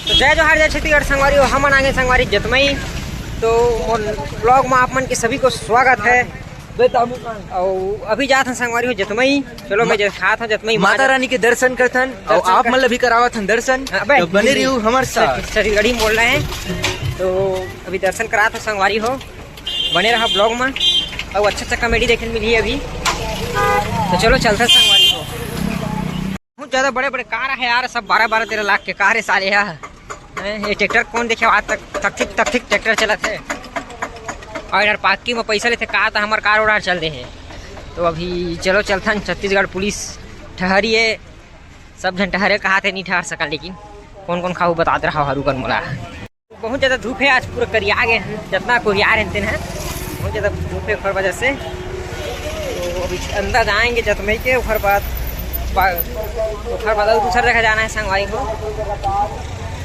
तो जय जोहार जय छत्तीसगढ़ संगवारी हमन आगे संगवारी जतमई। तो ब्लॉग में आप मन के सभी को स्वागत है। और अभी जात हन संगवारी हो जतमई। चलो मैं दिखात हूं जतमई माता रानी के दर्शन करथन और आप मन भी करावत हन दर्शन। तो बने रहियो हमारे साथ। छत्तीसगढ़ी बोल रहे हैं। तो अभी दर्शन करात हो संगवारी हो, बने रहा ब्लॉग में और अच्छा कॉमेडी देखने मिली है अभी। तो चलो चलते संगवारी हो। बहुत ज़्यादा बड़े बड़े कार है यार, सब 12-13 लाख के कार है साले यार। ये ट्रैक्टर कौन देखे आज तक ट्रैक्टर चलत है। और यार पार्किंग में पैसा लेते का तो हमारे कार उड़ार चल रहे हैं। तो अभी चलो चलथन छत्तीसगढ़ पुलिस ठहरी है। सब जन ठहरे कहा थे नहीं ठहर सका, लेकिन कौन कौन खाऊ बता रहा हरू कर मोला। बहुत ज़्यादा धूप है आज, पूरा करिया गए हैं जितना कोरिया रहते हैं। बहुत ज़्यादा धूप है उखर वजह से। तो अभी अंदर जाएंगे जतमई के उखर बाद दूसरा जगह जाना है संगवारी को।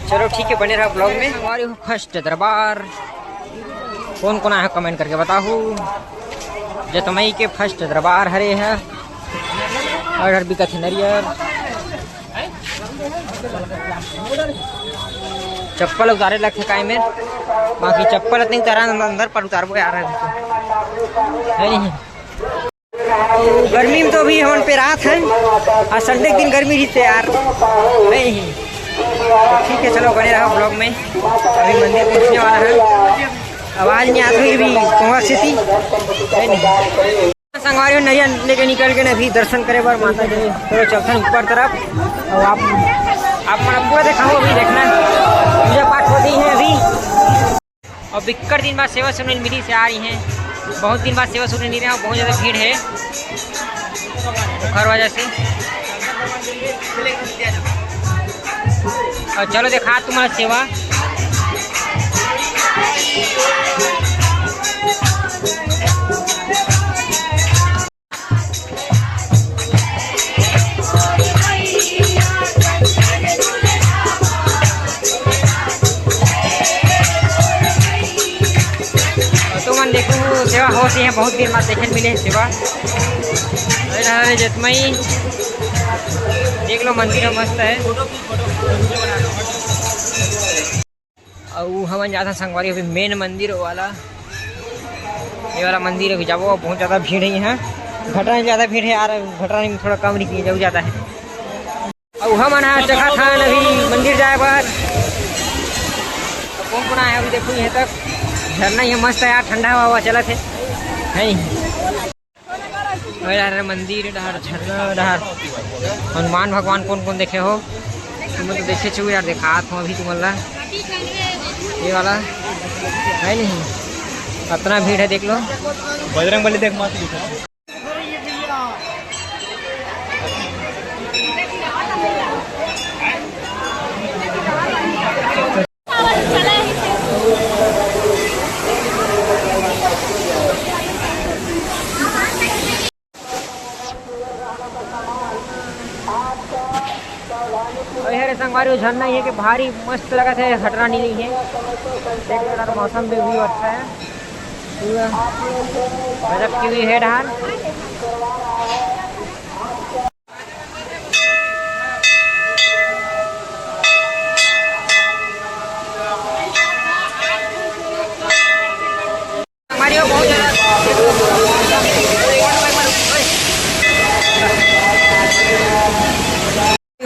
चलो ठीक है, बने रहा ब्लॉग में। संगवारी हो फर्स्ट दरबार कौन कौन आया कमेंट करके बताओ। जतमई के फर्स्ट दरबार हरे है और हर बिकत नरियर। चप्पल उतारे लगते काय में, बाकी चप्पल नहीं उतारा अंदर पर उतारबो यार है नहीं। गर्मी में तो अभी हम पे रात है और संडे के दिन गर्मी रहती है यार नहीं। ठीक है चलो बने रहा ब्लॉग में। अभी मंदिर पहुँचने वाला है, आवाज़ नहीं आती हुई भी पहुँच सी थी संगवारी नैया लेके निकल के अभी दर्शन करे बार माता जी। चलो चलते ऊपर तरफ और आप मैं पूरा दिखाऊँ। अभी देखना पूजा पाठ होती है अभी। और बिक्कड़ दिन बाद सेवा सुनने मिली से आ रही हैं। बहुत दिन बाद सेवा सुनने नहीं रहे, बहुत ज़्यादा भीड़ है हर वजह से। और चलो देखा तुम्हारा सेवा। देखो सेवा होती है, बहुत दिन बाद देखने मिले सेवा। अरे जतमई देख लो मंदिर मस्त है। और हम ज़्यादा संगवारी अभी मेन मंदिर वाला ये वाला मंदिर अभी जाओ। बहुत ज़्यादा भीड़ है यहाँ। घटना में ज़्यादा भीड़ है यार, घटना में थोड़ा कम नहीं जाऊ जाता है। और हम आना जगह था अभी मंदिर जाए बार कौन कौन आया अभी देखो। यहाँ तक झरना ये मस्त है यार, ठंडा हवा चलत है नहीं। मंदिर डहर झरना डहर हनुमान भगवान कौन कौन देखे हो तुम तो देखे छो यार। देखा हूँ अभी तुमला ये वाला है नहीं, कितना भीड़ है देख लो। बजरंग बली देख मत संगवारी झरना ये कि भारी मस्त लगा था, खतरा नहीं है। देख मौसम भी अच्छा है, गजब की हुई है ढाल। हमारी बहुत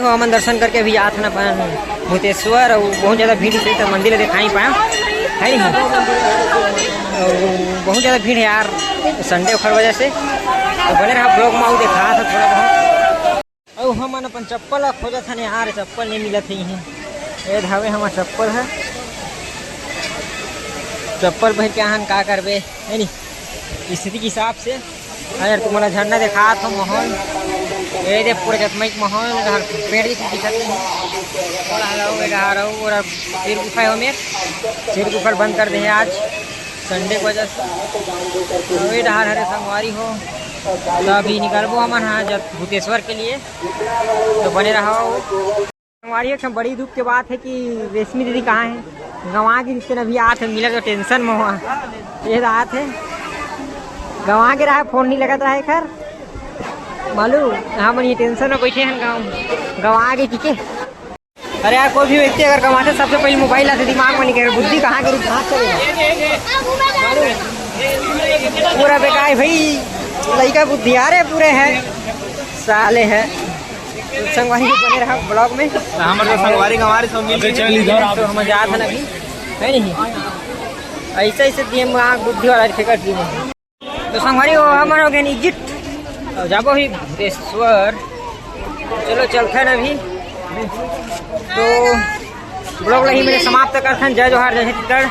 हमन दर्शन करके अभी जात ना भूतेश्वर। और बहुत ज़्यादा भीड़ थी तो मंदिर दिखा ही पाया है नहीं। बहुत ज़्यादा भीड़ है यार संडे उखर वजह से। तो बने रहा ब्लॉग में देखा था थोड़ा बहुत। और हम अपन चप्पल खोजा था यार, चप्पल नहीं मिला थी। ये धावे हमारा चप्पल है, चप्पल पहन के आहन का करबे है नहीं स्थिति के हिसाब से। यार तुम्हारा झरना देखा था माहौल ये दे पूरे जतमई माहौल पेड़ दिखत और सिर गुफा हो में सिर गुफा बंद कर दे आज संडे की वजह से। वही डहार हरे संगवारी हो तो अभी निकलबो हमन हाँ भूतेश्वर के लिए। तो बने रहो संगवारी। एक बड़ी दुख की बात है कि रेशमी दीदी कहाँ है, गंवा के रिश्ते अभी आते हैं मिला तो टेंशन में हुआ ये रात है। गंवा के रहा फोन नहीं लगता है खैर मालूम हम ये टेंशन में बैठे हैं गाँव गंवा के ठीक है। अरे यार कोई भी व्यक्ति अगर कमाते सबसे पहले मोबाइल आते दिमाग में नहीं कर बुद्धि कहाँ के रूप कहाँ चलेगा पूरा बेकार भाई लड़का बुद्धि आ रहे पूरे है साले है। तो संगवारी बने रहा ब्लॉग में हमारे संगवारी हमारे सब मिल तो हम जा था ना अभी है नहीं ऐसे ऐसे दिए बुद्धि वाला फेंकर दिए तो संगवारी हो हमारे हो गया इजिप्ट और जाबो ही भूतेश्वर। चलो चलते हैं अभी तो ब्लॉग ला ही मैंने समाप्त करथन। जय जोहार जय छत्तीसगढ़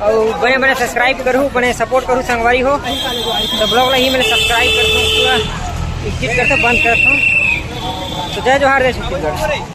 और बने बने सब्सक्राइब करूँ बने सपोर्ट करूँ संगवारी हो तो ब्लॉग ला ही मैंने सब्सक्राइब करता हूँ पूरा एग्जिट करता बंद करता हूँ। तो जय जोहार जय छत्तीसगढ़।